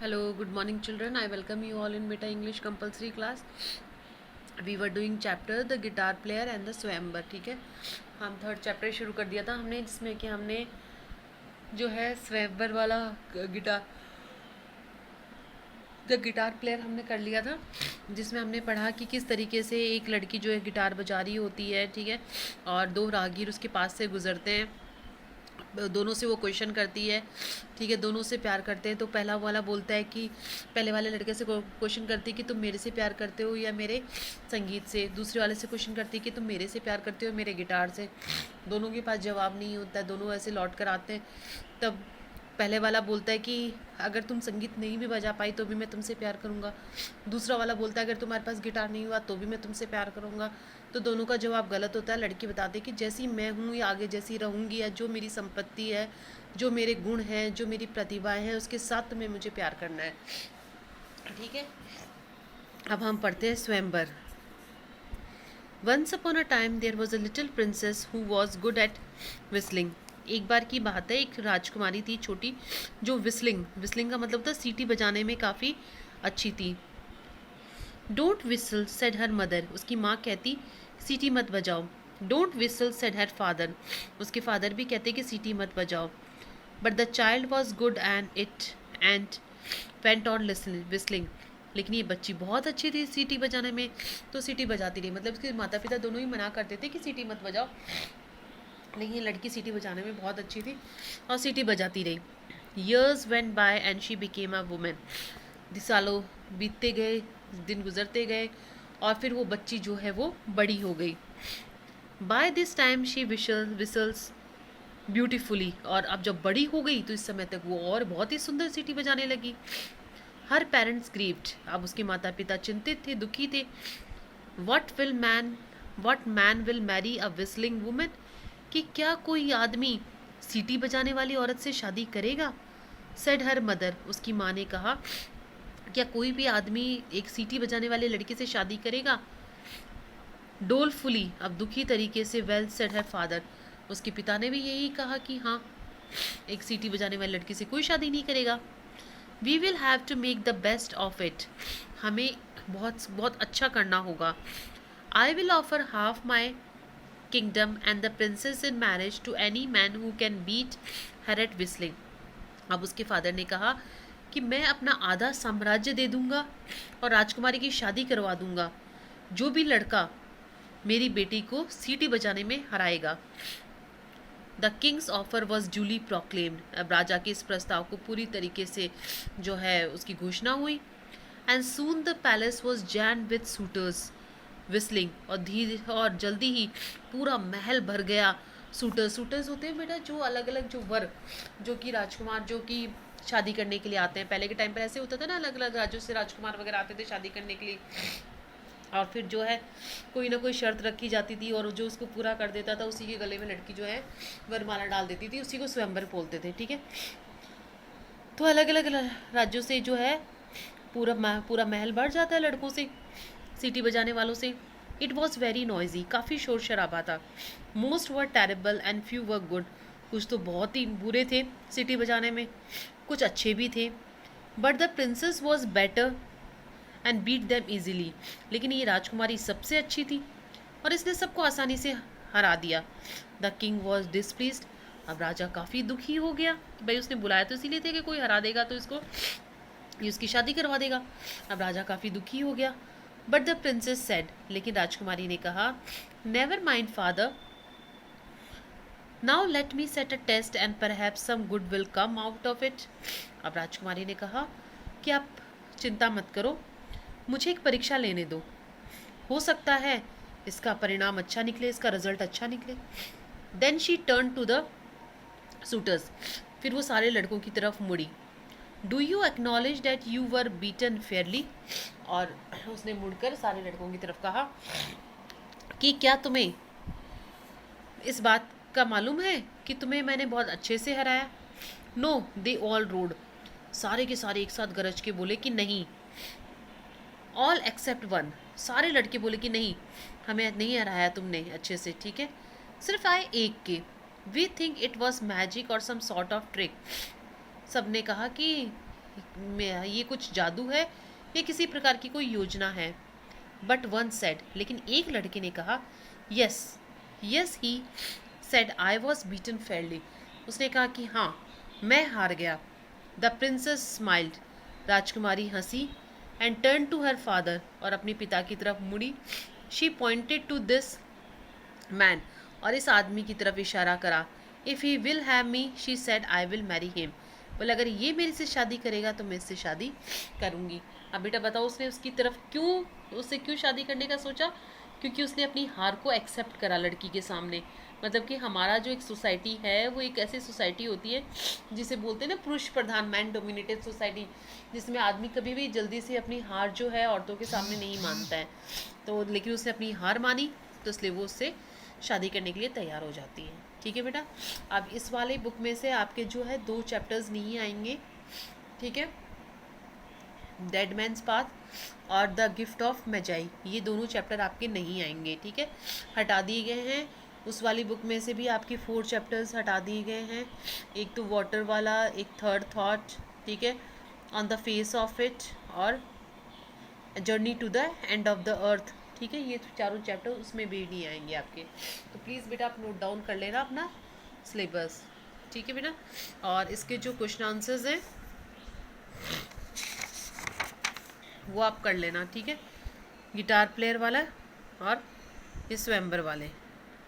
Hello, good morning, children. I welcome you all in Meta English compulsory class. We were doing chapter the guitar player and the swamber. ठीक है, हम third chapter शुरू कर दिया था हमने, जिसमें कि हमने जो है स्वैम्बर वाला गिटार द गिटार प्लेयर हमने कर लिया था, जिसमें हमने पढ़ा कि किस तरीके से एक लड़की जो है गिटार बजा रही होती है, ठीक है, और दो राहगीर उसके पास से गुजरते हैं, दोनों से वो क्वेश्चन करती है, ठीक है, दोनों से प्यार करते हैं। तो पहला वाला बोलता है कि पहले वाले लड़के से क्वेश्चन करती है कि तुम मेरे से प्यार करते हो या मेरे संगीत से, दूसरे वाले से क्वेश्चन करती है कि तुम मेरे से प्यार करते हो मेरे गिटार से। दोनों के पास जवाब नहीं होता है, दोनों ऐसे लौट कर आते हैं। तब पहले वाला बोलता है कि अगर तुम संगीत नहीं भी बजा पाई तो भी मैं तुमसे प्यार करूँगा। दूसरा वाला बोलता है अगर तुम्हारे पास गिटार नहीं हुआ तो भी मैं तुमसे प्यार करूँगा। तो दोनों का जवाब गलत होता है। लड़की बताती है कि जैसी मैं हूँ या आगे जैसी रहूँगी या जो मेरी संपत्ति है, जो मेरे गुण हैं, जो मेरी प्रतिभाएं हैं, उसके साथ तुम्हें मुझे प्यार करना है, ठीक है। अब हम पढ़ते हैं स्वयंवर। Once upon a time there was a little princess who was good at whistling. एक बार की बात है, एक राजकुमारी थी छोटी जो विस्लिंग का मतलब था सीटी बजाने में काफ़ी अच्छी थी। Don't whistle said her mother, उसकी माँ कहती सीटी मत बजाओ। Don't whistle said her father, उसके फादर भी कहते कि सीटी मत बजाओ। But the child was good and went on whistling, लेकिन ये बच्ची बहुत अच्छी थी सीटी बजाने में, तो सीटी बजाती रही। मतलब उसके माता पिता दोनों ही मना करते थे कि सीटी मत बजाओ, लेकिन ये लड़की सीटी बजाने में बहुत अच्छी थी और सीटी बजाती रही। Years went by and she became a women. सालों बीतते गए, दिन गुजरते गए, और फिर वो बच्ची जो है वो बड़ी हो गई। By this time she whistles beautifully, और अब जब बड़ी हो गई तो इस समय तक वो और बहुत ही सुंदर सीटी बजाने लगी। हर पेरेंट्स ग्रीव्ड, अब उसके माता पिता चिंतित थे, दुखी थे। What man will marry a whistling women, कि क्या कोई आदमी सीटी बजाने वाली औरत से शादी करेगा। सेड हर मदर, उसकी माँ ने कहा क्या कोई भी आदमी एक सीटी बजाने वाले लड़के से शादी करेगा। डोलफुली, अब दुखी तरीके से। वेल सेड हर फादर, उसके पिता ने भी यही कहा कि हाँ, एक सीटी बजाने वाली लड़की से कोई शादी नहीं करेगा। We will have to make the best of it, हमें बहुत बहुत अच्छा करना होगा। I will offer half my kingdom and the princess in marriage to any man who can beat her at whistling. अब उसके फादर ने कहा कि मैं अपना आधा साम्राज्य दे दूंगा और राजकुमारी की शादी करवा दूंगा जो भी लड़का मेरी बेटी को सीटी बजाने में हराएगा। The king's offer was duly proclaimed, अब राजा के इस प्रस्ताव को पूरी तरीके से जो है उसकी घोषणा हुई। And soon the palace was Jain with suitors whistling, और धीरे और जल्दी ही पूरा महल भर गया। सूटर्स होते हैं बेटा जो अलग अलग जो वर, जो कि राजकुमार जो कि शादी करने के लिए आते हैं। पहले के टाइम पर ऐसे होता था ना, अलग अलग राज्यों से राजकुमार वगैरह आते थे शादी करने के लिए, और फिर जो है कोई ना कोई शर्त रखी जाती थी और जो उसको पूरा कर देता था उसी के गले में लड़की जो है वरमाला डाल देती थी, उसी को स्वयंवर बोलते थे, ठीक है। तो अलग अलग राज्यों से जो है पूरा महल भर जाता है लड़कों से, सीटी बजाने वालों से। इट वॉज वेरी नॉइजी, काफ़ी शोर शराबा था। Most were terrible and few were good, कुछ तो बहुत ही बुरे थे सीटी बजाने में, कुछ अच्छे भी थे। But the princess was better and beat them easily, लेकिन ये राजकुमारी सबसे अच्छी थी और इसने सबको आसानी से हरा दिया। द किंग वॉज डिसप्लीज्ड, अब राजा काफ़ी दुखी हो गया। भाई उसने बुलाया तो इसीलिए थे कि कोई हरा देगा तो इसको ये उसकी शादी करवा देगा। अब राजा काफ़ी दुखी हो गया। बट द प्रिंसेस सेड, लेकिन राजकुमारी ने कहा never mind father, now let me set a test and perhaps some good will come out of it. अब राजकुमारी ने कहा कि आप चिंता मत करो, मुझे एक परीक्षा लेने दो, हो सकता है इसका परिणाम अच्छा निकले, इसका रिजल्ट अच्छा निकले। Then she turn to the suitors, फिर वो सारे लड़कों की तरफ मुड़ी। Do you acknowledge that you were beaten fairly, और उसने मुड़कर सारे लड़कों की तरफ कहा कि क्या तुम्हें इस बात का मालूम है कि तुम्हें मैंने बहुत अच्छे से हराया। नो, दे ऑल रोड, सारे के सारे एक साथ गरज के बोले कि नहीं। ऑल एक्सेप्ट वन, सारे लड़के बोले कि नहीं, हमें नहीं हराया तुमने अच्छे से, ठीक है, सिर्फ आए एक के। We think it was magic और सम सॉर्ट ऑफ ट्रिक, सब ने कहा कि ये कुछ जादू है या किसी प्रकार की कोई योजना है। बट वन सेड, लेकिन एक लड़के ने कहा, yes yes he said I was beaten Fairlie, उसने कहा कि हाँ मैं हार गया। द प्रिंसेस स्माइल्ड, राजकुमारी हंसी, and turn to her father, और अपने पिता की तरफ मुड़ी। She pointed to this man, और इस आदमी की तरफ इशारा करा। If he will have me, she said, I will marry him, बोले अगर ये मेरे से शादी करेगा तो मैं इससे शादी करूँगी। अब बेटा बताओ उसने उससे क्यों शादी करने का सोचा? क्योंकि उसने अपनी हार को एक्सेप्ट करा लड़की के सामने। मतलब कि हमारा जो एक सोसाइटी है वो एक ऐसी सोसाइटी होती है जिसे बोलते हैं ना पुरुष प्रधान, मैन डोमिनेटेड सोसाइटी, जिसमें आदमी कभी भी जल्दी से अपनी हार जो है औरतों के सामने नहीं मानता है। तो लेकिन उसने अपनी हार मानी, तो इसलिए वो उससे शादी करने के लिए तैयार हो जाती है। ठीक है बेटा, अब इस वाले बुक में से आपके जो है 2 चैप्टर्स नहीं आएंगे। ठीक है, डेड मैन्स पाथ और द गिफ्ट ऑफ मेजाई, ये दोनों चैप्टर आपके नहीं आएंगे। ठीक है, हटा दिए गए हैं। उस वाली बुक में से भी आपके 4 चैप्टर्स हटा दिए गए हैं। एक तो वाटर वाला, एक थर्ड थॉट, ठीक है, on the face of it, और journey to the end of the earth. ठीक है, ये चारों चैप्टर उसमें भी नहीं आएंगे आपके। तो प्लीज़ बेटा आप नोट डाउन कर लेना अपना सिलेबस। ठीक है बेटा, और इसके जो क्वेश्चन आंसर्स हैं वो आप कर लेना। ठीक है, गिटार प्लेयर वाला और ये स्वयंवर वाले।